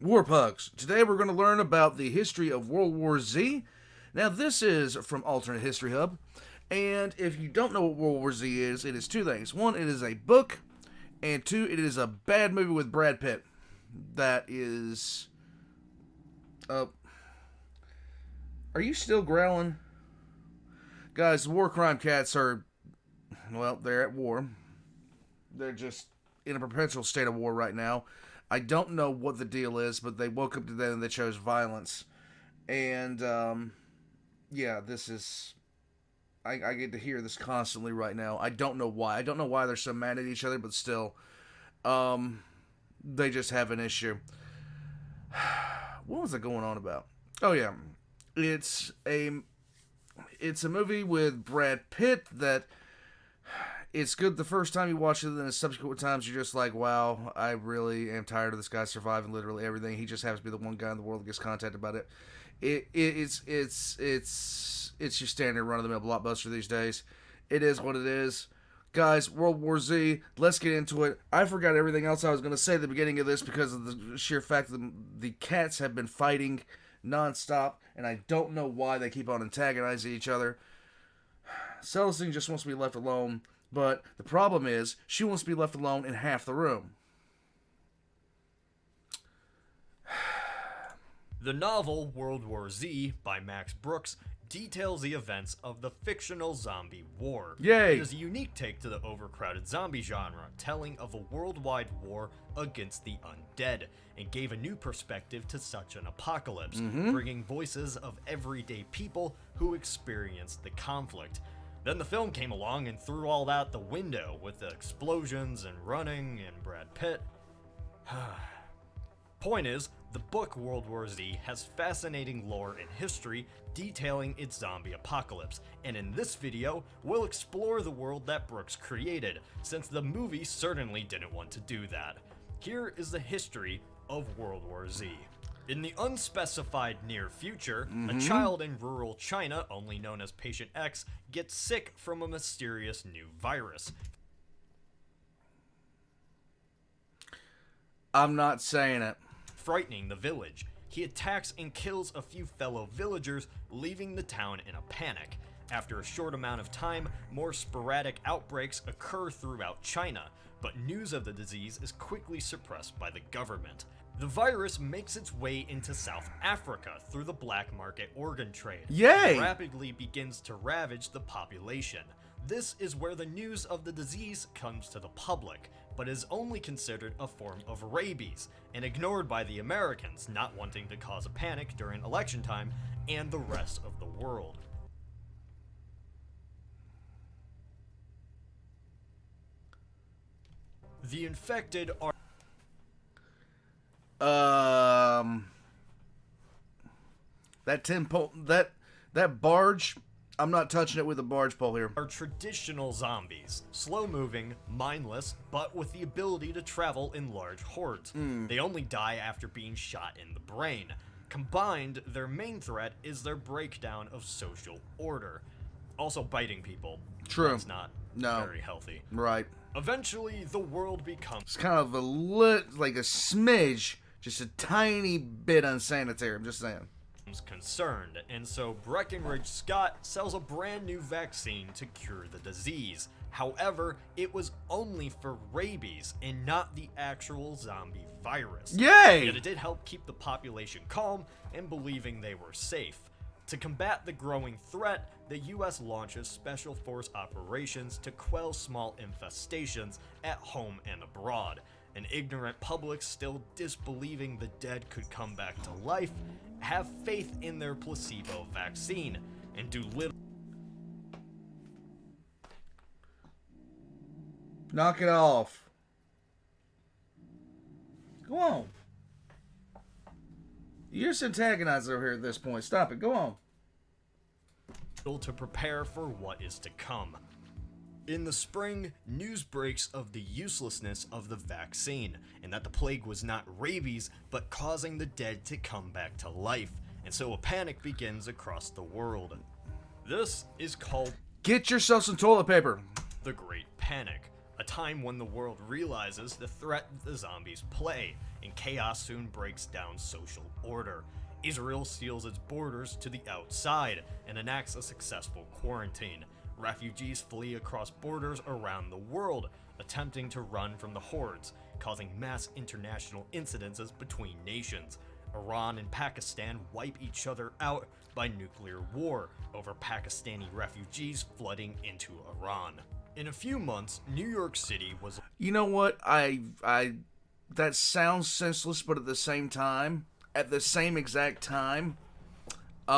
War Pugs. Today we're going to learn about the history of World War Z. Now this is from AlternateHistoryHub, and if you don't know what World War Z is, it is two things. One, it is a book, and two, it is a bad movie with Brad Pitt. That is... are you still growling? Guys, the war crime cats are... well, they're at war. They're just in a perpetual state of war right now. I don't know what the deal is, but they woke up today and they chose violence. And, yeah, this is... I get to hear this constantly right now. I don't know why. I don't know why they're so mad at each other, but still, they just have an issue. What was I going on about? Oh, yeah. It's a movie with Brad Pitt that... it's good the first time you watch it, and then the subsequent times you're just like, wow, I really am tired of this guy surviving literally everything. He just happens to be the one guy in the world that gets contacted about it. It's your standard run-of-the-mill blockbuster these days. It is what it is. Guys, World War Z, let's get into it. I forgot everything else I was going to say at the beginning of this because of the sheer fact that the cats have been fighting nonstop, and I don't know why they keep on antagonizing each other. Celestine just wants to be left alone. But the problem is, she wants to be left alone in half the room. The novel World War Z by Max Brooks details the events of the fictional zombie war. Yay! It is a unique take to the overcrowded zombie genre, telling of a worldwide war against the undead, and gave a new perspective to such an apocalypse, bringing voices of everyday people who experienced the conflict. Then the film came along and threw all that out the window with the explosions and running and Brad Pitt. Point is, the book World War Z has fascinating lore and history detailing its zombie apocalypse, and in this video, we'll explore the world that Brooks created, since the movie certainly didn't want to do that. Here is the history of World War Z. In the unspecified near future, a child in rural China, only known as Patient X, gets sick from a mysterious new virus. I'm not saying it. Frightening the village. He attacks and kills a few fellow villagers, leaving the town in a panic. After a short amount of time, more sporadic outbreaks occur throughout China, but news of the disease is quickly suppressed by the government. The virus makes its way into South Africa through the black market organ trade. Yay! And rapidly begins to ravage the population. This is where the news of the disease comes to the public, but is only considered a form of rabies, and ignored by the Americans, not wanting to cause a panic during election time, and the rest of the world. The infected are that 10 pole, that barge, I'm not touching it with a barge pole here. Are traditional zombies, slow-moving, mindless, but with the ability to travel in large hordes. They only die after being shot in the brain. Combined, their main threat is their breakdown of social order. Also biting people. True. That's not very healthy. Right. Eventually, the world becomes... it's kind of like a smidge, just a tiny bit unsanitary, I'm just saying. concerned, and so Breckenridge Scott sells a brand new vaccine to cure the disease. However, it was only for rabies and not the actual zombie virus. Yay! Yet it did help keep the population calm and believing they were safe. To combat the growing threat, the US launches special force operations to quell small infestations at home and abroad. An ignorant public still disbelieving the dead could come back to life, have faith in their placebo vaccine, and do little. Knock it off. Go on. You're just antagonized over here at this point. Stop it. Go on. To prepare for what is to come. In the spring, news breaks of the uselessness of the vaccine, and that the plague was not rabies, but causing the dead to come back to life, and so a panic begins across the world. This is called Get yourself some toilet paper. the Great Panic, a time when the world realizes the threat the zombies play, and chaos soon breaks down social order. Israel seals its borders to the outside and enacts a successful quarantine. Refugees flee across borders around the world, attempting to run from the hordes, causing mass international incidences between nations. Iran and Pakistan wipe each other out by nuclear war over Pakistani refugees flooding into Iran. In a few months, New York City was... You know what? That sounds senseless, but at the same time, at the same exact time, you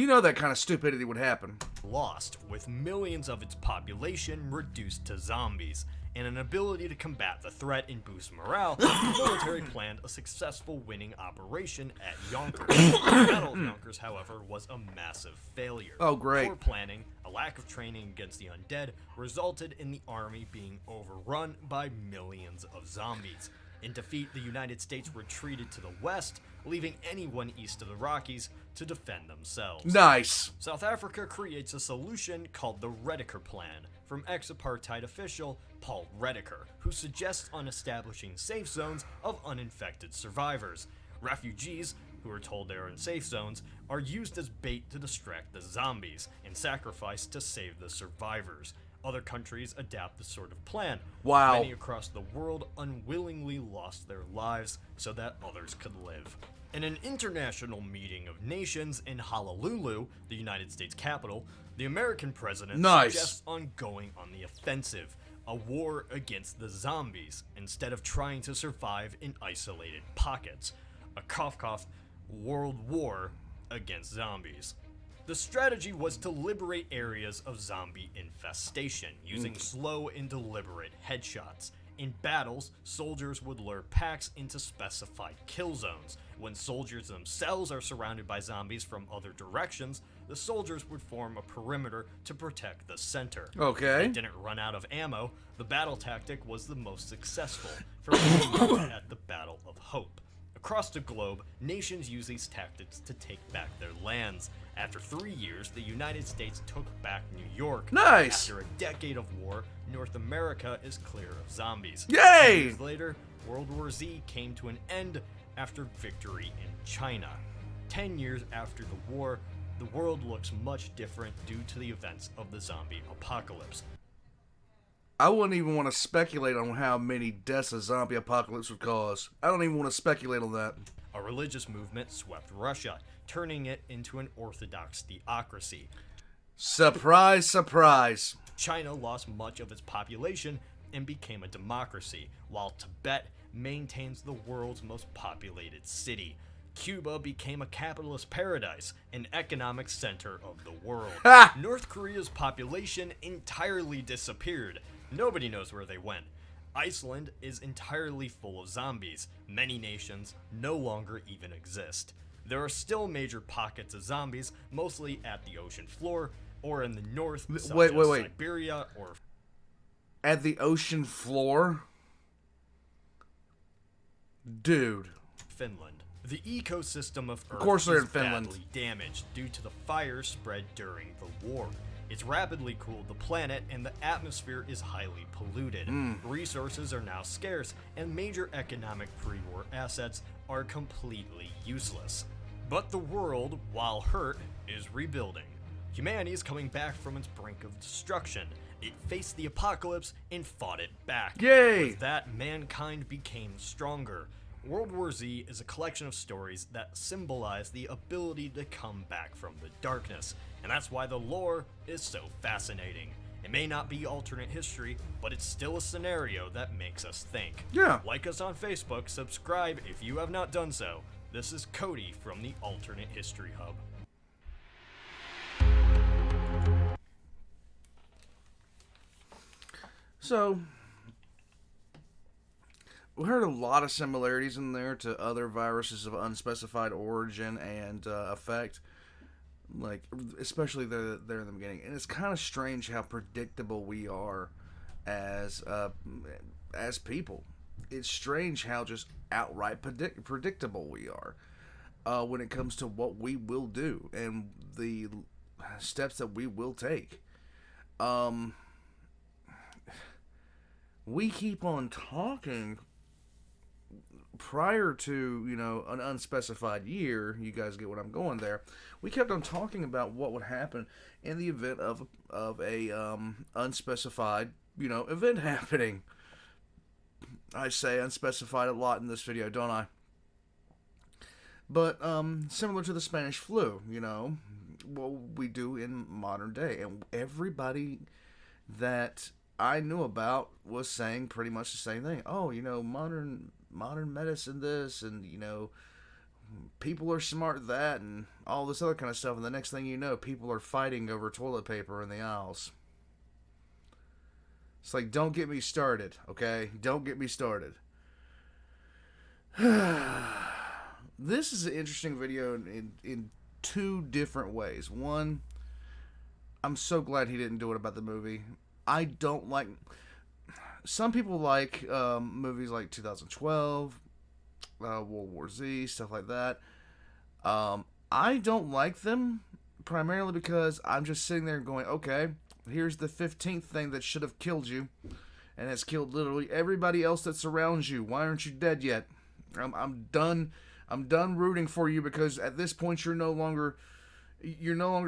know that kind of stupidity would happen. Lost, with millions of its population reduced to zombies. And an ability to combat the threat and boost morale, the military planned a successful winning operation at Yonkers. The Battle of Yonkers, however, was a massive failure. Oh, great. Poor planning, a lack of training against the undead, resulted in the army being overrun by millions of zombies. In defeat, the United States retreated to the west, leaving anyone east of the Rockies to defend themselves. Nice. South Africa creates a solution called the Rediker Plan from ex-apartheid official Paul Rediker, who suggests on establishing safe zones of uninfected survivors. Refugees, who are told they are in safe zones, are used as bait to distract the zombies and sacrificed to save the survivors. Other countries adapt this sort of plan. Wow. Many across the world unwillingly lost their lives so that others could live. In an international meeting of nations in Honolulu, the United States capital, the American president suggests on going on the offensive, a war against the zombies, instead of trying to survive in isolated pockets. A cough world war against zombies. The strategy was to liberate areas of zombie infestation, using slow and deliberate headshots. In battles, soldiers would lure packs into specified kill zones. When soldiers themselves are surrounded by zombies from other directions, the soldiers would form a perimeter to protect the center. Okay. If they didn't run out of ammo, the battle tactic was the most successful, for instance at the Battle of Hope. Across the globe, nations use these tactics to take back their lands. After 3 years, the United States took back New York. Nice! After a decade of war, North America is clear of zombies. Yay! 2 years later, World War Z came to an end after victory in China. 10 years after the war, the world looks much different due to the events of the zombie apocalypse. I wouldn't even want to speculate on how many deaths a zombie apocalypse would cause. I don't even want to speculate on that. A religious movement swept Russia, turning it into an orthodox theocracy. Surprise, surprise. China lost much of its population and became a democracy, while Tibet maintains the world's most populated city. Cuba became a capitalist paradise, an economic center of the world. Ha! North Korea's population entirely disappeared. Nobody knows where they went. Iceland is entirely full of zombies. Many nations no longer even exist. There are still major pockets of zombies, mostly at the ocean floor, or in the north, such as Siberia or... At the ocean floor? Dude. Finland. The ecosystem of Earth course they're is in Finland. badly damaged due to the fires spread during the war. It's rapidly cooled the planet, and the atmosphere is highly polluted. Resources are now scarce, and major economic pre-war assets are completely useless. But the world, while hurt, is rebuilding. Humanity is coming back from its brink of destruction. It faced the apocalypse and fought it back. Yay! With that, mankind became stronger. World War Z is a collection of stories that symbolize the ability to come back from the darkness, and that's why the lore is so fascinating. It may not be alternate history, but it's still a scenario that makes us think. Yeah. Like us on Facebook, subscribe if you have not done so. This is Cody from the Alternate History Hub. So, we heard a lot of similarities in there to other viruses of unspecified origin and effect, like especially there in the beginning. And it's kind of strange how predictable we are as people. It's strange how just outright predictable we are when it comes to what we will do and the steps that we will take. we keep on talking prior to, an unspecified year. You guys get what I'm going there. We kept on talking about what would happen in the event of a unspecified, event happening. I say unspecified a lot in this video, don't I? But similar to the Spanish flu, what we do in modern day, and everybody that I knew about was saying pretty much the same thing. Oh, modern medicine this, and people are smart that, and all this other kind of stuff. And the next thing you know, people are fighting over toilet paper in the aisles. It's like, don't get me started, okay? Don't get me started. This is an interesting video in two different ways. One, I'm so glad he didn't do it about the movie. I don't like... Some people like movies like 2012, World War Z, stuff like that. I don't like them, primarily because I'm just sitting there going, okay, here's the 15th thing that should have killed you, and has killed literally everybody else that surrounds you. Why aren't you dead yet? I'm done. I'm done rooting for you, because at this point you're no longer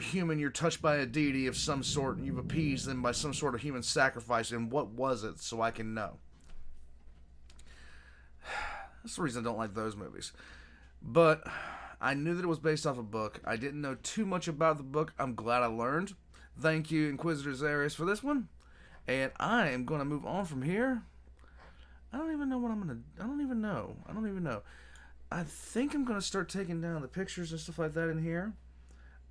human. You're touched by a deity of some sort, and you've appeased them by some sort of human sacrifice. And what was it, so I can know? That's the reason I don't like those movies. But I knew that it was based off a book. I didn't know too much about the book. I'm glad I learned. Thank you, Inquisitor Zarius, for this one. And I am going to move on from here. I don't even know. I think I'm going to start taking down the pictures and stuff like that in here.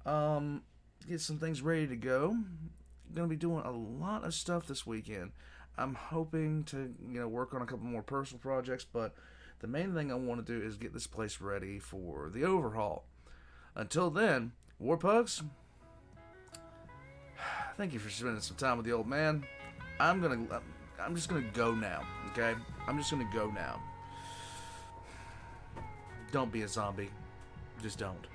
Get some things ready to go. Going to be doing a lot of stuff this weekend. I'm hoping to, work on a couple more personal projects, but the main thing I want to do is get this place ready for the overhaul. Until then, Warpugs, thank you for spending some time with the old man. I'm just gonna go now, okay? I'm just gonna go now. Don't be a zombie. Just don't.